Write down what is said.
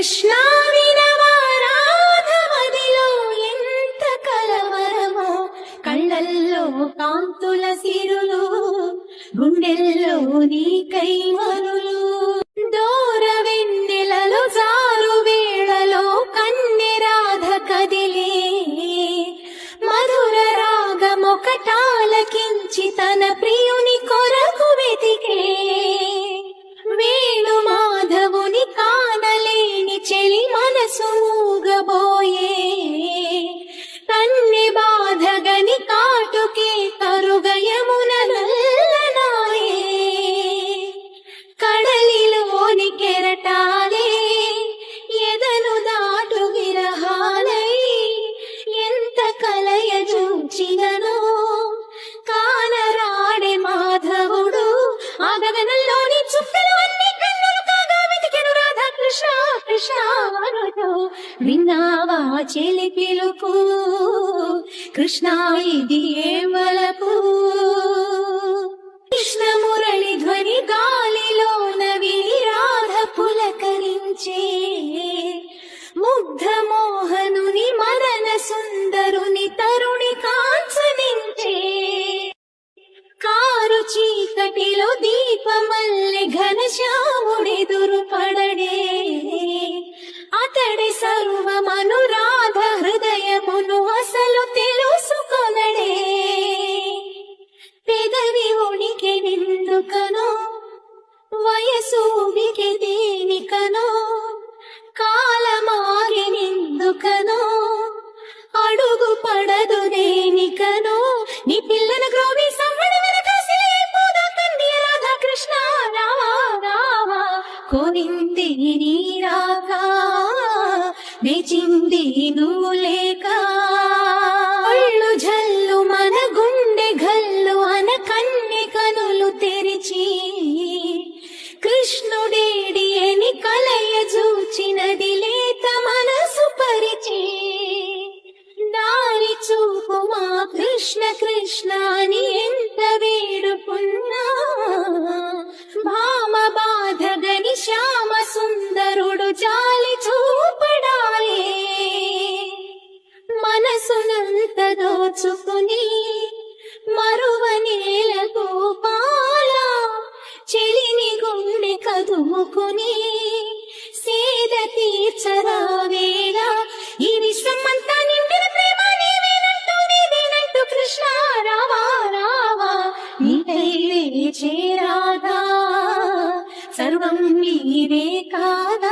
కృష్ణ వినవా రాధమదిలో ఎంత కలవరమో, కళ్ళల్లో కాంతుల సిరులు, గుండెల్లో నీకై మరులు. దూర వెన్నెలలో జారు వేళలో కన్నె రాధ కదిలే, మధుర రాగమొకటాలకించి తన ప్రియుని కొరకు వెతికే. వేణు మాధవుని కానలేని చెలి మనసు మూగబోయే, కన్నె బాధగని కాటుకే తరుగయమున నల్లనాయే. కడలిలోని కెరటాలే ఎదను దాటు విరహాలై, ఎంత కలయ చూచినను కానరాడే మాధవుడు. ఆ గగనంలోని చుక్కలు అన్ని కన్నులు కాగా వెతికెను రాధా కృష్ణ కృష్ణ అనుతూ. విన్నావా చెలి పిలుపు, కృష్ణ ఇది ఏ వలపు. కృష్ణ మురళి ధ్వని గాలిలోన విని రాధ పులకరించే, ముగ్ధ మోహనుని మదన సుందరుని తరుణి కాంచనించే. కారు చీకటిలో దీపమల్లె ఘనశ్యాముడెదురు పడడే, అతడి సర్వమను రాధ హృదయమును అసలు తెలుసుకొనడే. పెదవి ఉనికి నిందుకనో, వయసు ఉనికి దేనికనో, కాలమాగి నిందుకనో, అడుగు పడదు దేనికనో. నీ పిల్లన గ్రోవి సవ్వడి వెనకాసిలే పోదా కన్య రాధా కృష్ణ రావా రావా. కోరింది నీ రాక, వేచింది నువ్వు లేక. ఒళ్ళు జల్లు మన గుండె గల్లు అన కన్నె కనులు తెరిచి, కృష్ణుడేడి అని కలయ చూచినది లేత మనసు పరిచి. దారి చూపు మా కృష్ణ కృష్ణ అని ఎంత వేడుకున్నా, భామ బాధగని శ్యామ సుందరుడు జాలి చూపడాలే. మనసునంత దోచుకుని మరువనేల గోపాల, చెలిని గుండె కదుముకుని సేద తీర్చరావేళ. ఈ విశ్వమంతా నిండిన ప్రేమ నీవేనంటూ నీవేనంటూ కృష్ణ రావా రావా. నీకై వేచే రాధా, సర్వం నీవే కాదా.